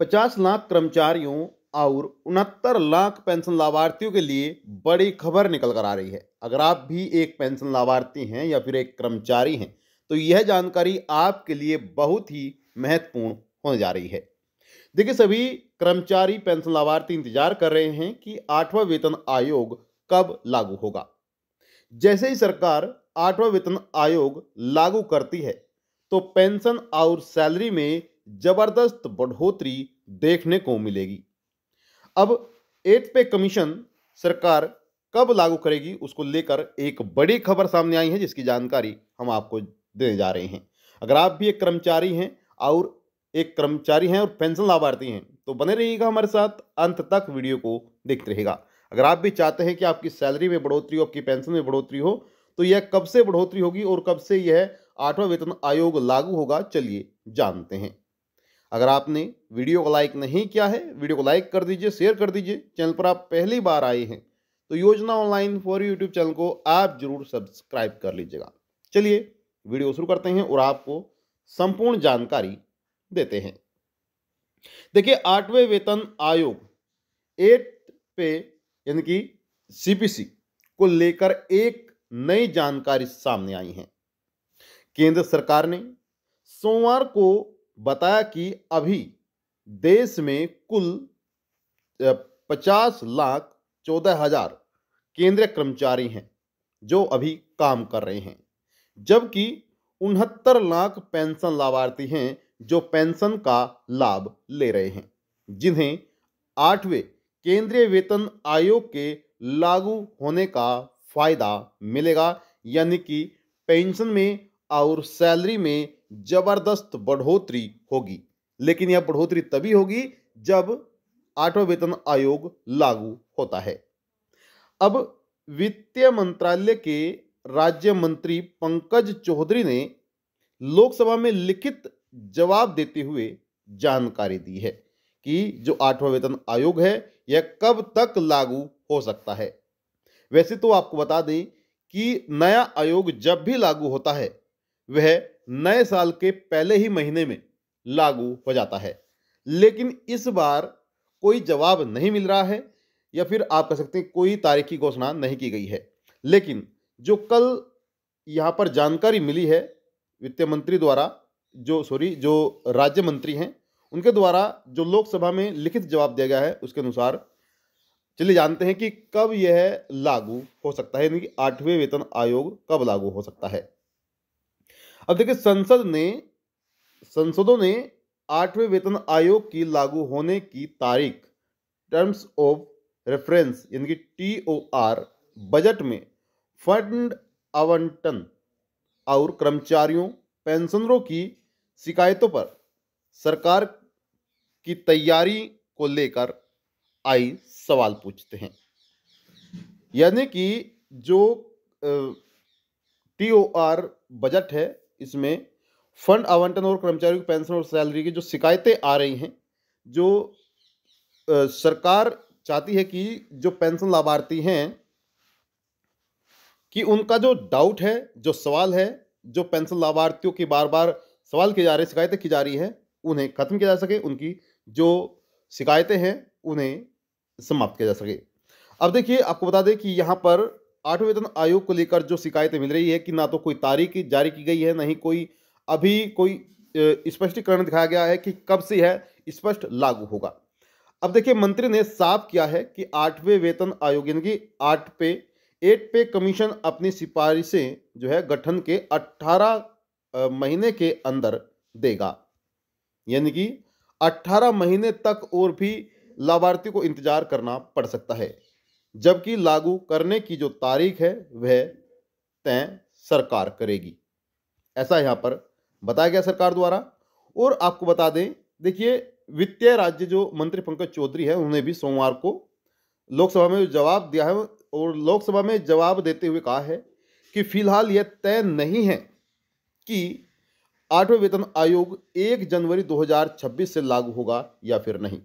50 लाख कर्मचारियों और 69 लाख पेंशन लाभार्थियों के लिए बड़ी खबर निकल कर आ रही है। अगर आप भी एक पेंशन लाभार्थी हैं या फिर एक कर्मचारी हैं, तो यह जानकारी आपके लिए बहुत ही महत्वपूर्ण होने जा रही है। देखिए, सभी कर्मचारी पेंशन लाभार्थी इंतजार कर रहे हैं कि 8वां वेतन आयोग कब लागू होगा। जैसे ही सरकार 8वां वेतन आयोग लागू करती है, तो पेंशन और सैलरी में जबरदस्त बढ़ोतरी देखने को मिलेगी। अब 8 पे कमीशन सरकार कब लागू करेगी, उसको लेकर एक बड़ी खबर सामने आई है, जिसकी जानकारी हम आपको देने जा रहे हैं। अगर आप भी एक कर्मचारी हैं और पेंशन लाभार्थी हैं, तो बने रहिएगा हमारे साथ, अंत तक वीडियो को देखते रहिएगा। अगर आप भी चाहते हैं कि आपकी सैलरी में बढ़ोतरी हो, आपकी पेंशन में बढ़ोतरी हो, तो यह कब से बढ़ोतरी होगी और कब से यह 8वां वेतन आयोग लागू होगा, चलिए जानते हैं। अगर आपने वीडियो को लाइक नहीं किया है, वीडियो को लाइक कर दीजिए, शेयर कर दीजिए। चैनल पर आप पहली बार आए हैं तो योजना ऑनलाइन फॉर यूट्यूब चैनल को आप जरूर सब्सक्राइब कर लीजिएगा। चलिए वीडियो शुरू करते हैं और आपको संपूर्ण जानकारी देते हैं। देखिए, 8वें वेतन आयोग 8 पे यानी कि सीपीसी को लेकर एक नई जानकारी सामने आई है। केंद्र सरकार ने सोमवार को बताया कि अभी देश में कुल 50,14,000 केंद्रीय कर्मचारी हैं जो अभी काम कर रहे हैं, जबकि 69 लाख पेंशन लाभार्थी हैं जो पेंशन का लाभ ले रहे हैं, जिन्हें 8वें केंद्रीय वेतन आयोग के लागू होने का फायदा मिलेगा। यानी कि पेंशन में और सैलरी में जबरदस्त बढ़ोतरी होगी। लेकिन यह बढ़ोतरी तभी होगी जब 8वां वेतन आयोग लागू होता है। अब वित्त मंत्रालय के राज्य मंत्री पंकज चौधरी ने लोकसभा में लिखित जवाब देते हुए जानकारी दी है कि जो 8वां वेतन आयोग है, यह कब तक लागू हो सकता है। वैसे तो आपको बता दें कि नया आयोग जब भी लागू होता है, वह नए साल के पहले ही महीने में लागू हो जाता है। लेकिन इस बार कोई जवाब नहीं मिल रहा है, या फिर आप कह सकते हैं कोई तारीख की घोषणा नहीं की गई है। लेकिन जो कल यहां पर जानकारी मिली है वित्त मंत्री द्वारा, जो राज्य मंत्री हैं उनके द्वारा जो लोकसभा में लिखित जवाब दिया गया है, उसके अनुसार चलिए जानते हैं कि कब यह लागू हो सकता है, यानी कि 8वें वेतन आयोग कब लागू हो सकता है। अब देखिए, संसदों ने 8वें वेतन आयोग की लागू होने की तारीख टर्म्स ऑफ रेफरेंस यानी कि TOR बजट में फंड आवंटन और कर्मचारियों पेंशनरों की शिकायतों पर सरकार की तैयारी को लेकर आई सवाल पूछते हैं। यानी कि जो TOR बजट है, इसमें फंड आवंटन और कर्मचारियों की पेंशन और सैलरी की जो शिकायतें आ रही हैं, जो सरकार चाहती है कि जो पेंशन लाभार्थी हैं कि उनका जो डाउट है, जो सवाल है, जो पेंशन लाभार्थियों की बार बार सवाल किए जा रहे, शिकायतें की जा रही हैं, उन्हें खत्म किया जा सके, उनकी जो शिकायतें हैं उन्हें समाप्त किया जा सके। अब देखिए, आपको बता दें कि यहाँ पर 8वें वेतन आयोग को लेकर जो शिकायतें मिल रही है कि ना तो कोई तारीख जारी की गई है, ना ही कोई स्पष्टीकरण दिखाया गया है कि कब से यह स्पष्ट लागू होगा। अब देखिए, मंत्री ने साफ किया है कि 8वें वेतन आयोग यानी कि 8 पे कमीशन अपनी सिफारिशें जो है गठन के 18 महीने के अंदर देगा। यानी कि 18 महीने तक और भी लाभार्थी को इंतजार करना पड़ सकता है, जबकि लागू करने की जो तारीख है वह तय सरकार करेगी, ऐसा यहां पर बताया गया सरकार द्वारा। और आपको बता दें, देखिए, वित्तीय राज्य जो मंत्री पंकज चौधरी है, उन्होंने भी सोमवार को लोकसभा में जवाब दिया है और लोकसभा में जवाब देते हुए कहा है कि फिलहाल यह तय नहीं है कि 8वें वेतन आयोग 1 जनवरी 2026 से लागू होगा या फिर नहीं।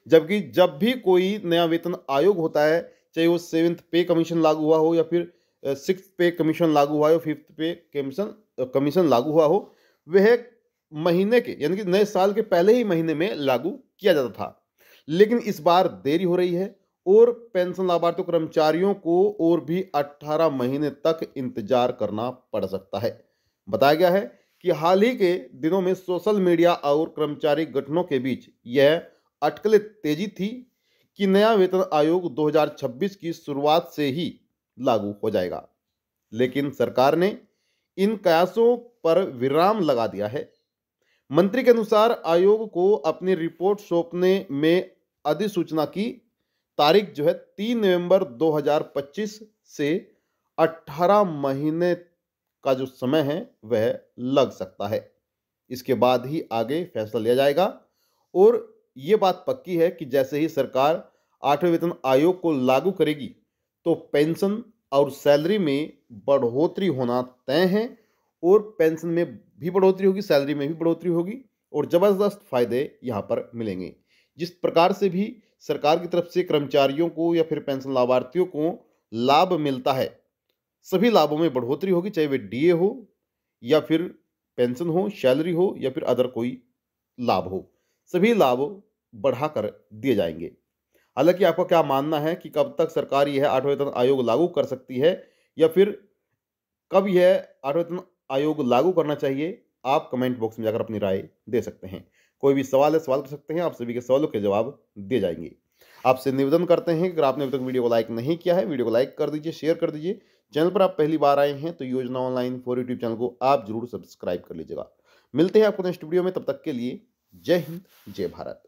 जबकि जब भी कोई नया वेतन आयोग होता है, चाहे वो 7th पे कमीशन लागू हुआ हो या फिर 6th पे कमीशन लागू हुआ हो, 5th पे कमीशन लागू हुआ हो, वह महीने के यानी कि नए साल के पहले ही महीने में लागू किया जाता था, लेकिन इस बार देरी हो रही है और पेंशन लाभार्थियों कर्मचारियों को और भी 18 महीने तक इंतजार करना पड़ सकता है। बताया गया है कि हाल ही के दिनों में सोशल मीडिया और कर्मचारी गठनों के बीच यह अटकलें तेजी थी कि नया वेतन आयोग 2026 की शुरुआत से ही लागू हो जाएगा, लेकिन सरकार ने इन कयासों पर विराम लगा दिया है। मंत्री के अनुसार आयोग को अपनी रिपोर्ट सौंपने में अधिसूचना की तारीख जो है 3 नवंबर 2025 से 18 महीने का जो समय है वह लग सकता है। इसके बाद ही आगे फैसला लिया जाएगा और ये बात पक्की है कि जैसे ही सरकार 8वें वेतन आयोग को लागू करेगी तो पेंशन और सैलरी में बढ़ोतरी होना तय है और पेंशन में भी बढ़ोतरी होगी, सैलरी में भी बढ़ोतरी होगी और ज़बरदस्त फायदे यहाँ पर मिलेंगे। जिस प्रकार से भी सरकार की तरफ से कर्मचारियों को या फिर पेंशन लाभार्थियों को लाभ मिलता है, सभी लाभों में बढ़ोतरी होगी, चाहे वे डीए हो या फिर पेंशन हो, सैलरी हो या फिर अदर कोई लाभ हो, सभी लाभ बढ़ाकर दिए जाएंगे। हालांकि आपका क्या मानना है कि कब तक सरकार यह 8वें वेतन आयोग लागू कर सकती है या फिर कब यह 8वें वेतन आयोग लागू करना चाहिए? आप कमेंट बॉक्स में जाकर अपनी राय दे सकते हैं। कोई भी सवाल है, सवाल कर सकते हैं, आप सभी के सवालों के जवाब दिए जाएंगे। आपसे निवेदन करते हैं कि अगर आपने अभी तक वीडियो को लाइक नहीं किया है, वीडियो को लाइक कर दीजिए, शेयर कर दीजिए। चैनल पर आप पहली बार आए हैं तो योजना ऑनलाइन फॉर यूट्यूब चैनल को आप जरूर सब्सक्राइब कर लीजिएगा। मिलते हैं आपको नेक्स्ट वीडियो में, तब तक के लिए जय हिंद, जय भारत।